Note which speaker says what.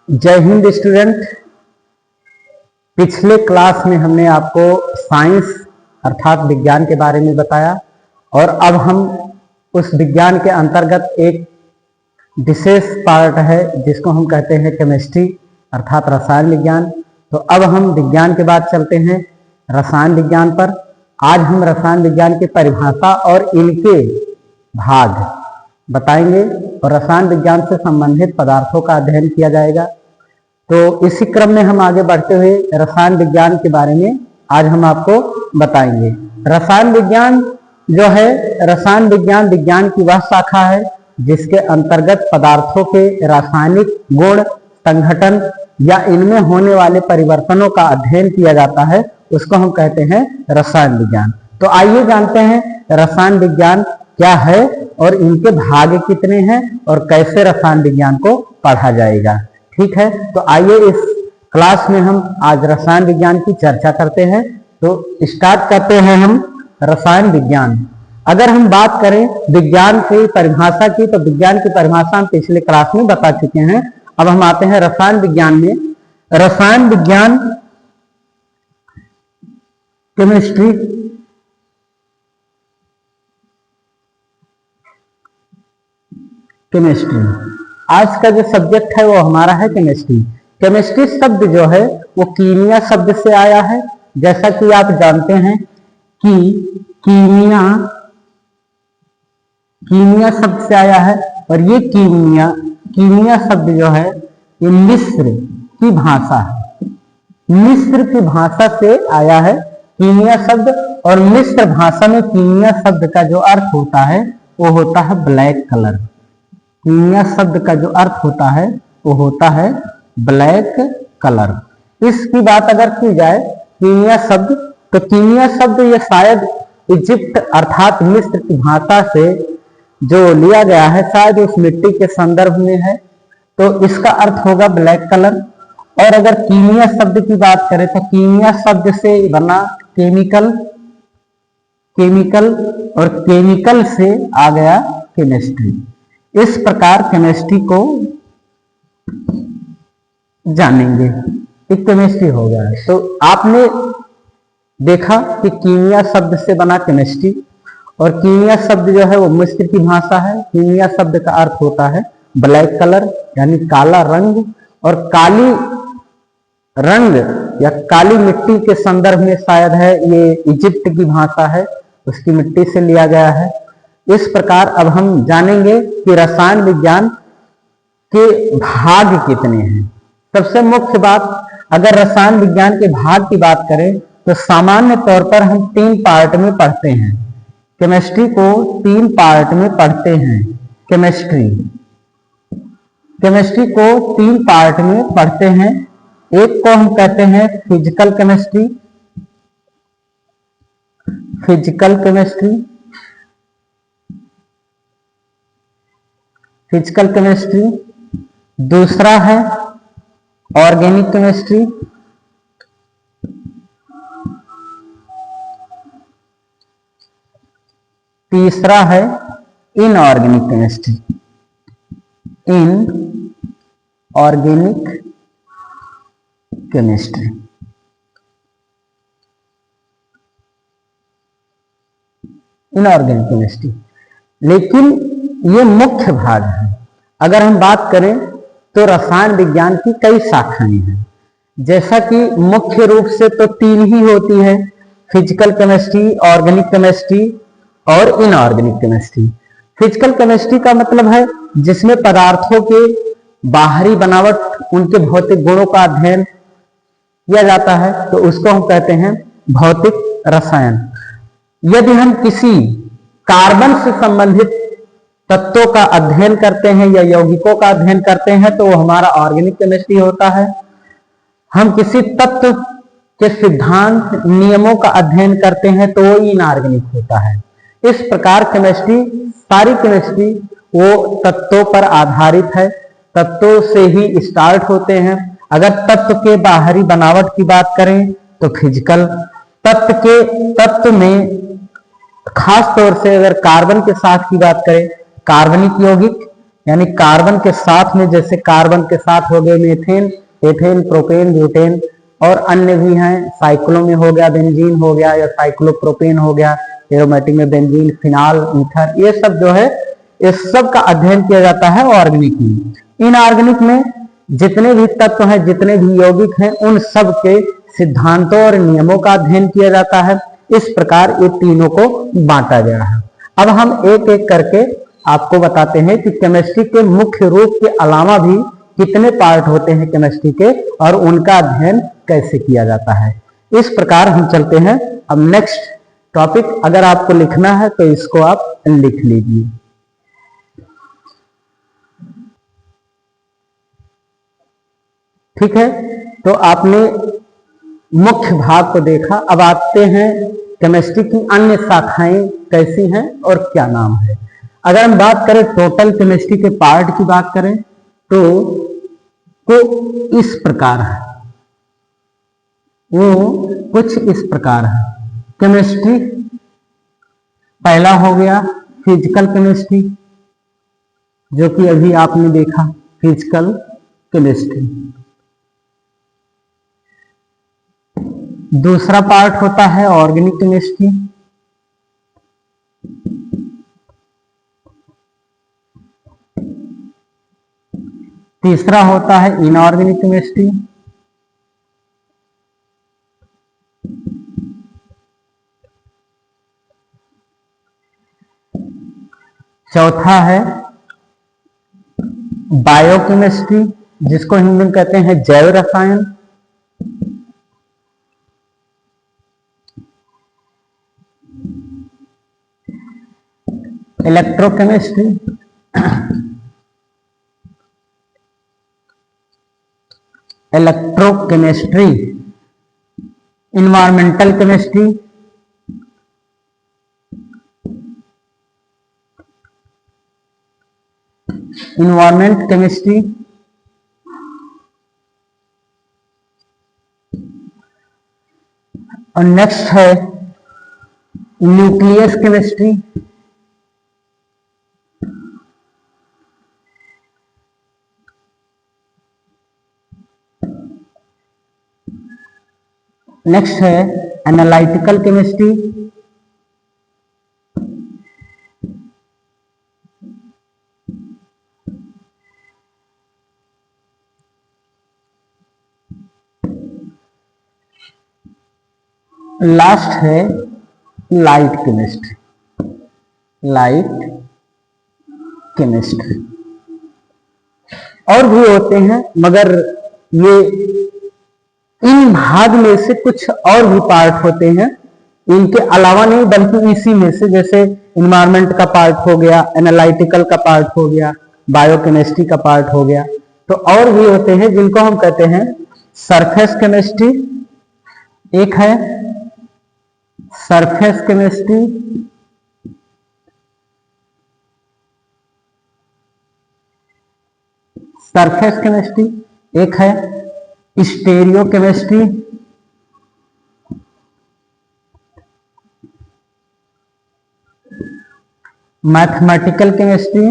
Speaker 1: जय हिंद स्टूडेंट। पिछले क्लास में हमने आपको साइंस अर्थात विज्ञान के बारे में बताया और अब हम उस विज्ञान के अंतर्गत एक विशेष पार्ट है जिसको हम कहते हैं केमिस्ट्री अर्थात रसायन विज्ञान। तो अब हम विज्ञान के बाद चलते हैं रसायन विज्ञान पर। आज हम रसायन विज्ञान की परिभाषा और इनके भाग बताएंगे और रसायन विज्ञान से संबंधित पदार्थों का अध्ययन किया जाएगा। तो इसी क्रम में हम आगे बढ़ते हुए रसायन विज्ञान के बारे में आज हम आपको बताएंगे। रसायन विज्ञान जो है, रसायन विज्ञान विज्ञान की वह शाखा है जिसके अंतर्गत पदार्थों के रासायनिक गुण, संघटन या इनमें होने वाले परिवर्तनों का अध्ययन किया जाता है, उसको हम कहते हैं रसायन विज्ञान। तो आइए जानते हैं रसायन विज्ञान क्या है और इनके भाग कितने हैं और कैसे रसायन विज्ञान को पढ़ा जाएगा। ठीक है, तो आइए इस क्लास में हम आज रसायन विज्ञान की चर्चा करते हैं। तो स्टार्ट करते हैं हम रसायन विज्ञान। अगर हम बात करें विज्ञान की परिभाषा की, तो विज्ञान की परिभाषा हम पिछले क्लास में बता चुके हैं। अब हम आते हैं रसायन विज्ञान में। रसायन विज्ञान केमिस्ट्री आज का जो सब्जेक्ट है वो हमारा है केमिस्ट्री। केमिस्ट्री शब्द जो है वो कीमिया शब्द से आया है। जैसा कि आप जानते हैं कि कीमिया शब्द से आया है और ये कीमिया शब्द जो है ये मिस्र की भाषा है। मिस्र की भाषा से आया है कीमिया शब्द। और मिस्र भाषा में कीमिया शब्द का जो अर्थ होता है वो होता है ब्लैक कलर। कीमिया शब्द का जो अर्थ होता है वो होता है ब्लैक कलर। इसकी बात अगर की जाए कीमिया शब्द, तो कीमिया शब्द ये शायद इजिप्ट अर्थात मिस्र की भाषा से जो लिया गया है, शायद उस मिट्टी के संदर्भ में है, तो इसका अर्थ होगा ब्लैक कलर। और अगर कीमिया शब्द की बात करें तो कीमिया शब्द से बना केमिकल और केमिकल से आ गया केमिस्ट्री। इस प्रकार केमिस्ट्री को जानेंगे। एक केमिस्ट्री हो गया। तो आपने देखा कि कीमिया शब्द से बना केमिस्ट्री और कीमिया शब्द जो है वो मिस्र की भाषा है। कीमिया शब्द का अर्थ होता है ब्लैक कलर यानी काला रंग, और काली रंग या काली मिट्टी के संदर्भ में शायद है, ये इजिप्ट की भाषा है, उसकी मिट्टी से लिया गया है। इस प्रकार अब हम जानेंगे कि रसायन विज्ञान के भाग कितने हैं। सबसे मुख्य बात, अगर रसायन विज्ञान के भाग की बात करें तो सामान्य तौर पर हम 3 पार्ट में पढ़ते हैं। केमिस्ट्री को 3 पार्ट में पढ़ते हैं। केमिस्ट्री को 3 पार्ट में पढ़ते हैं। एक को हम कहते हैं फिजिकल केमिस्ट्री। दूसरा है ऑर्गेनिक केमिस्ट्री। तीसरा है इनऑर्गेनिक केमिस्ट्री। लेकिन ये मुख्य भाग है। अगर हम बात करें तो रसायन विज्ञान की कई शाखाएं हैं। जैसा कि मुख्य रूप से तो 3 ही होती है, फिजिकल केमिस्ट्री, ऑर्गेनिक केमिस्ट्री और इनऑर्गेनिक केमिस्ट्री। फिजिकल केमिस्ट्री का मतलब है जिसमें पदार्थों के बाहरी बनावट, उनके भौतिक गुणों का अध्ययन किया जाता है, तो उसको हम कहते हैं भौतिक रसायन। यदि हम किसी कार्बन से संबंधित तत्वों का अध्ययन करते हैं या यौगिकों का अध्ययन करते हैं तो वो हमारा ऑर्गेनिक केमिस्ट्री होता है। हम किसी तत्व के सिद्धांत, नियमों का अध्ययन करते हैं तो वो इनऑर्गेनिक होता है। इस प्रकार सारी केमिस्ट्री वो तत्वों पर आधारित है, तत्वों से ही स्टार्ट होते हैं। अगर तत्व के बाहरी बनावट की बात करें तो फिजिकल, तत्व में खास तौर से अगर कार्बन के साथ की बात करें कार्बनिक यौगिक, यानी कार्बन के साथ में, जैसे कार्बन के साथ हो गए मीथेन, एथेन, प्रोपेन, ब्यूटेन और अन्य भी हैं। साइक्लो में हो गया बेंजीन हो गया, या साइक्लोप्रोपेन हो गया, एरोमेटिक में बेंजीन, फिनाल, ईथर, ये सब जो है इस सब का अध्ययन किया जाता है ऑर्गेनिक में। इनऑर्गेनिक में जितने भी तत्व हैं, जितने भी यौगिक हैं, उन सब के सिद्धांतों और नियमों का अध्ययन किया जाता है। इस प्रकार ये तीनों को बांटा गया है। अब हम एक एक करके आपको बताते हैं कि केमिस्ट्री के मुख्य रूप के अलावा भी कितने पार्ट होते हैं केमिस्ट्री के, और उनका अध्ययन कैसे किया जाता है। इस प्रकार हम चलते हैं अब नेक्स्ट टॉपिक। अगर आपको लिखना है तो इसको आप लिख लीजिए। ठीक है, तो आपने मुख्य भाग को देखा। अब आते हैं केमिस्ट्री की अन्य शाखाएं कैसी हैं और क्या नाम है। अगर हम बात करें टोटल केमिस्ट्री के पार्ट की बात करें तो इस प्रकार है, वो कुछ इस प्रकार है। केमिस्ट्री पहला हो गया फिजिकल केमिस्ट्री, जो कि अभी आपने देखा फिजिकल केमिस्ट्री। दूसरा पार्ट होता है ऑर्गेनिक केमिस्ट्री। तीसरा होता है इनऑर्गेनिक केमिस्ट्री। चौथा है बायोकेमिस्ट्री, जिसको हिंदी में कहते हैं जैव रसायन। Electrochemistry, electrochemistry, environmental chemistry, environment chemistry, और नेक्स्ट है न्यूक्लियस केमिस्ट्री। नेक्स्ट है एनालिटिकल केमिस्ट्री। लास्ट है लाइट केमिस्ट्री, लाइट केमिस्ट्री। और भी होते हैं, मगर ये इन भाग में से कुछ और भी पार्ट होते हैं, इनके अलावा नहीं बल्कि इसी में से, जैसे इन्वायरमेंट का पार्ट हो गया, एनालिटिकल का पार्ट हो गया, बायोकेमिस्ट्री का पार्ट हो गया। तो और भी होते हैं जिनको हम कहते हैं सरफेस केमिस्ट्री। एक है सरफेस केमिस्ट्री, सरफेस केमिस्ट्री। एक है स्टेरियो केमिस्ट्री, मैथमेटिकल केमिस्ट्री,